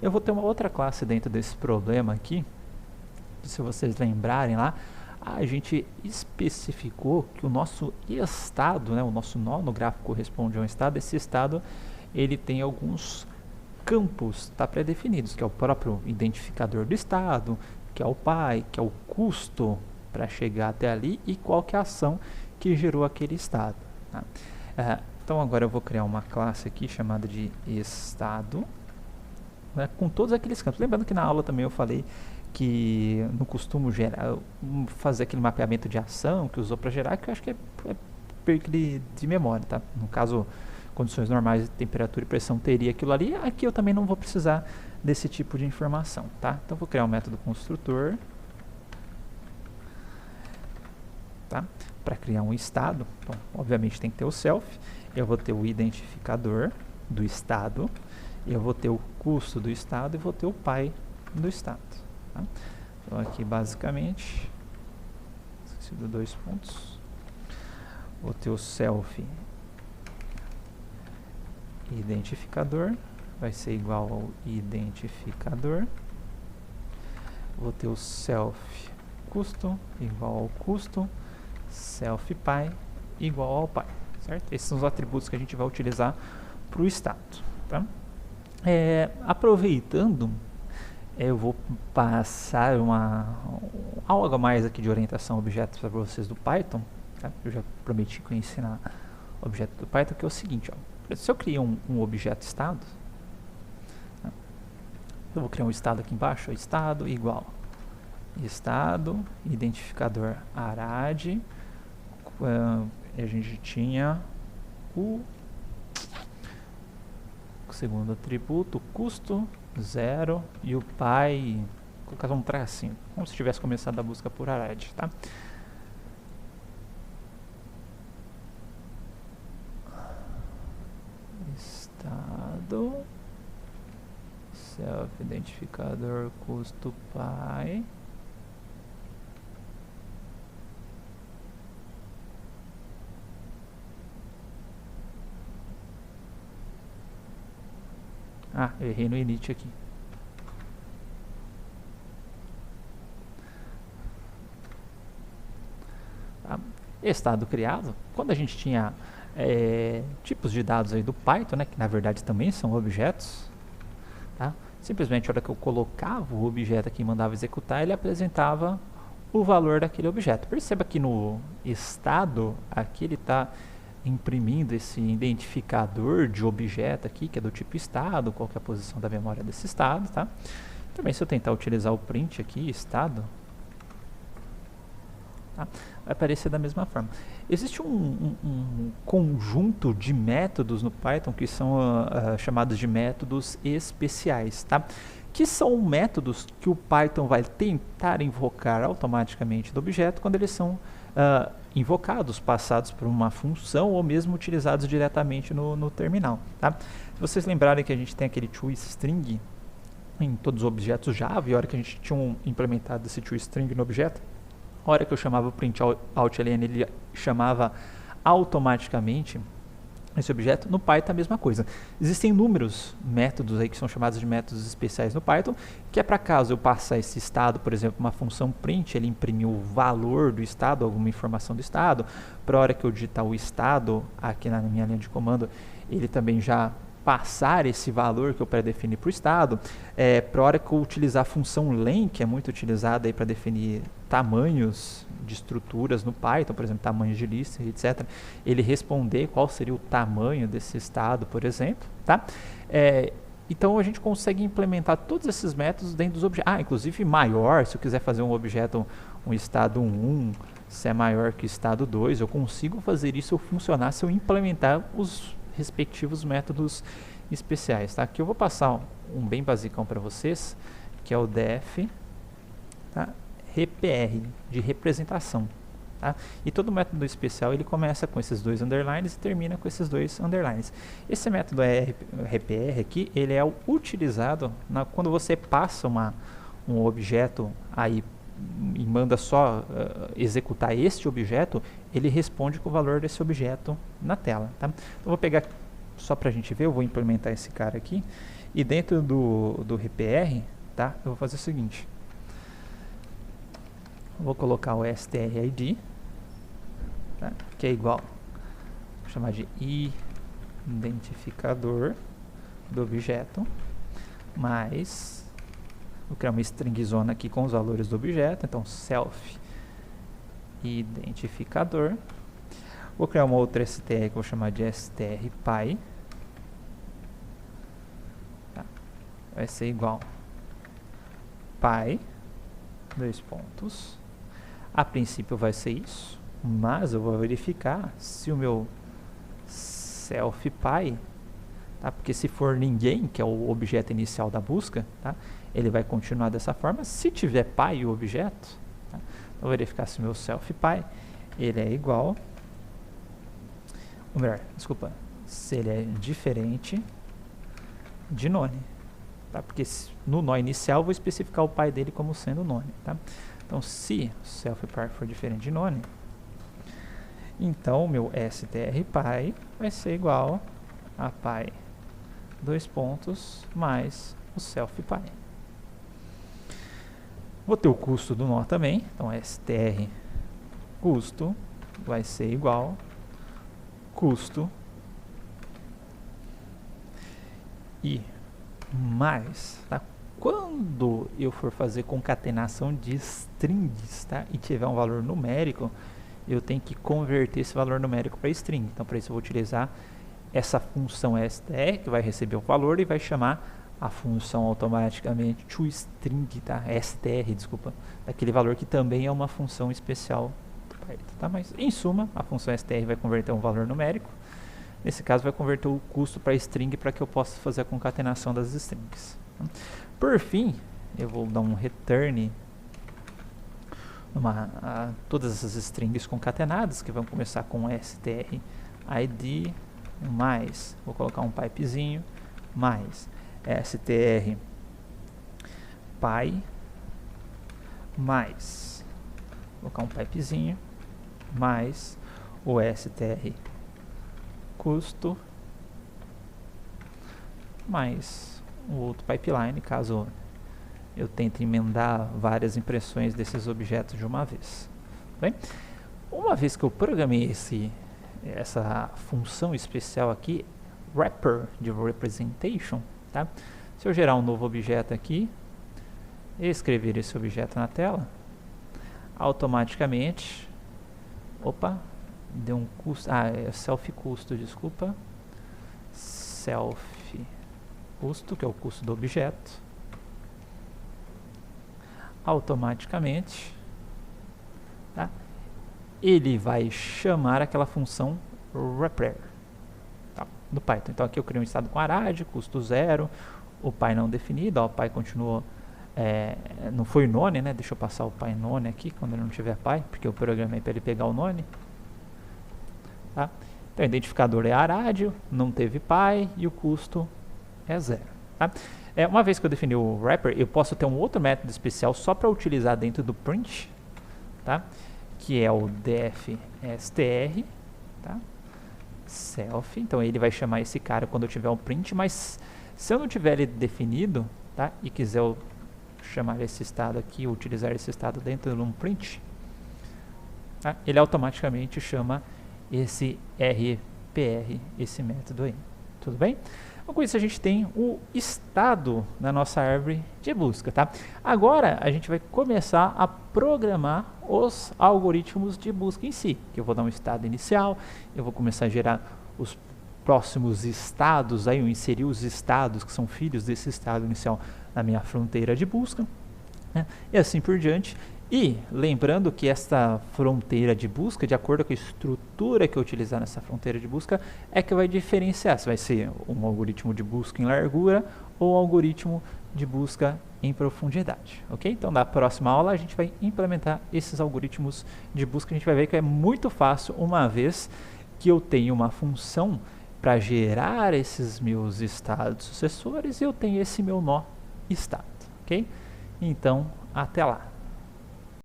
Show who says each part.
Speaker 1: Eu vou ter uma outra classe dentro desse problema aqui, se vocês lembrarem lá, a gente especificou que o nosso estado, né, o nosso nó no gráfico corresponde a um estado, esse estado ele tem alguns campos pré-definidos, que é o próprio identificador do estado, que é o pai, que é o custo para chegar até ali e qual que é a ação que gerou aquele estado. Tá? Então agora eu vou criar uma classe aqui chamada de estado, né, com todos aqueles campos. Lembrando que na aula também eu falei que não costumo gerar, fazer aquele mapeamento de ação que usou para gerar, que eu acho que é perda de memória. Tá? No caso, condições normais de temperatura e pressão teria aquilo ali, aqui eu também não vou precisar desse tipo de informação. Tá? Então vou criar um método construtor, tá? Para criar um estado. Então, obviamente tem que ter o self, eu vou ter o identificador do estado, eu vou ter o custo do estado e vou ter o pai do estado. Tá? Então aqui basicamente, esqueci dos 2 pontos, vou ter o self identificador, vai ser igual ao identificador, vou ter o self custo igual ao custo, self pai igual ao pai, certo? Esses são os atributos que a gente vai utilizar para o estado. Tá? Aproveitando, eu vou passar algo a mais aqui de orientação a objetos para vocês do Python. Tá? Eu já prometi que eu ia ensinar objeto do Python, que é o seguinte, ó. Se eu criar um objeto estado, tá? Eu vou criar um estado aqui embaixo, estado igual estado, identificador arad, a gente tinha o segundo atributo, custo 0 e o pai, vou colocar um tracinho, como se tivesse começado a busca por arad, tá? Estado, self identificador custo pai, eu errei no init aqui. Tá? Estado criado, quando a gente tinha tipos de dados aí do Python, né, que na verdade também são objetos, tá? Simplesmente a hora que eu colocava o objeto aqui e mandava executar, ele apresentava o valor daquele objeto. Perceba que no estado, aqui ele está imprimindo esse identificador de objeto aqui, que é do tipo estado, qual que é a posição da memória desse estado, tá? Também se eu tentar utilizar o print aqui, estado, tá? Vai aparecer da mesma forma. Existe um conjunto de métodos no Python que são chamados de métodos especiais, tá? Que são métodos que o Python vai tentar invocar automaticamente do objeto quando eles são invocados, passados por uma função ou mesmo utilizados diretamente no terminal. Tá? Se vocês lembrarem que a gente tem aquele toString em todos os objetos Java, e a hora que a gente tinha implementado esse toString no objeto, a hora que eu chamava o printout.ln, ele chamava automaticamente esse objeto. No Python a mesma coisa. Existem inúmeros métodos aí que são chamados de métodos especiais no Python, que é para caso eu passar esse estado, por exemplo, uma função print, ele imprimiu o valor do estado, alguma informação do estado. Para a hora que eu digitar o estado aqui na minha linha de comando, ele também já passar esse valor que eu pré-defini para o estado. Para a hora que eu utilizar a função len, que é muito utilizada para definir tamanhos de estruturas no Python, por exemplo, tamanhos de lista, etc., ele responder qual seria o tamanho desse estado, por exemplo. Tá? Então a gente consegue implementar todos esses métodos dentro dos objetos. Inclusive maior, se eu quiser fazer um objeto, um estado 1, se é maior que estado 2, eu consigo fazer isso funcionar se eu implementar os respectivos métodos especiais. Tá? Aqui eu vou passar um bem basicão para vocês, que é o def, tá? repr, de representação. Tá? E todo método especial ele começa com esses 2 underlines e termina com esses 2 underlines. Esse método repr aqui, ele é utilizado quando você passa um objeto aí e manda só executar este objeto, ele responde com o valor desse objeto na tela. Tá? Então vou pegar, só para a gente ver, eu vou implementar esse cara aqui, E dentro do RPR, tá? Eu vou fazer o seguinte. Vou colocar o strID, tá? Que é igual, vou chamar de identificador do objeto, mais, vou criar uma string zona aqui com os valores do objeto, então self identificador. Vou criar uma outra str que eu vou chamar de strPy, tá? Vai ser igual py, dois pontos. A princípio vai ser isso, mas eu vou verificar se o meu self_py, tá? Porque se for ninguém, que é o objeto inicial da busca, tá? Ele vai continuar dessa forma. Se tiver py o objeto, tá? Vou verificar se o meu self_py ele é igual, ou melhor, desculpa, se ele é diferente de none, tá? Porque no nó inicial eu vou especificar o py dele como sendo none, tá? Então, se o self_py for diferente de none, então o meu strPy vai ser igual a py, dois pontos, mais o self_py. Vou ter o custo do nó também, então str custo vai ser igual custo e mais, tá? Quando eu for fazer concatenação de strings, tá? E tiver um valor numérico, eu tenho que converter esse valor numérico para string. Então, para isso eu vou utilizar essa função str, que vai receber o valor e vai chamar a função automaticamente toString, tá? Str, desculpa, daquele valor que também é uma função especial do Python, tá? Mas, em suma, a função str vai converter um valor numérico. Nesse caso, vai converter o custo para string para que eu possa fazer a concatenação das strings. Por fim, eu vou dar um return todas essas strings concatenadas, que vão começar com strID, mais, vou colocar um pipezinho, mais strPy, mais, vou colocar um pipezinho, mais o str custo, mais o outro pipeline, caso eu tente emendar várias impressões desses objetos de uma vez. Bem, uma vez que eu programei essa função especial aqui, wrapper de representation, tá? Se eu gerar um novo objeto aqui, e escrever esse objeto na tela, automaticamente, opa, deu um custo, é self custo, desculpa, self custo, que é o custo do objeto, automaticamente, tá? Ele vai chamar aquela função wrapper, tá? Do Python. Então aqui eu criei um estado com arad, custo 0, o py não definido, ó, o py continuou, não foi none, né? Deixa eu passar o py none aqui, quando ele não tiver py, porque eu programei para ele pegar o none, tá? Então o identificador é arad, não teve py e o custo é 0, tá? Uma vez que eu defini o wrapper, eu posso ter um outro método especial só para utilizar dentro do print, tá? Que é o def_str, tá? Self, então ele vai chamar esse cara quando eu tiver um print, mas se eu não tiver ele definido, tá? E quiser eu chamar esse estado aqui, utilizar esse estado dentro de um print, tá? Ele automaticamente chama esse RPR, esse método aí, tudo bem? Com isso a gente tem o estado na nossa árvore de busca, tá? Agora a gente vai começar a programar os algoritmos de busca em si, que eu vou dar um estado inicial, eu vou começar a gerar os próximos estados, aí eu inserir os estados que são filhos desse estado inicial na minha fronteira de busca, né? E assim por diante. E lembrando que esta fronteira de busca, de acordo com a estrutura que eu utilizar nessa fronteira de busca, é que vai diferenciar se vai ser um algoritmo de busca em largura ou um algoritmo de busca em profundidade, ok? Então, na próxima aula a gente vai implementar esses algoritmos de busca. A gente vai ver que é muito fácil, uma vez que eu tenho uma função para gerar esses meus estados sucessores e eu tenho esse meu nó estado, ok? Então, até lá!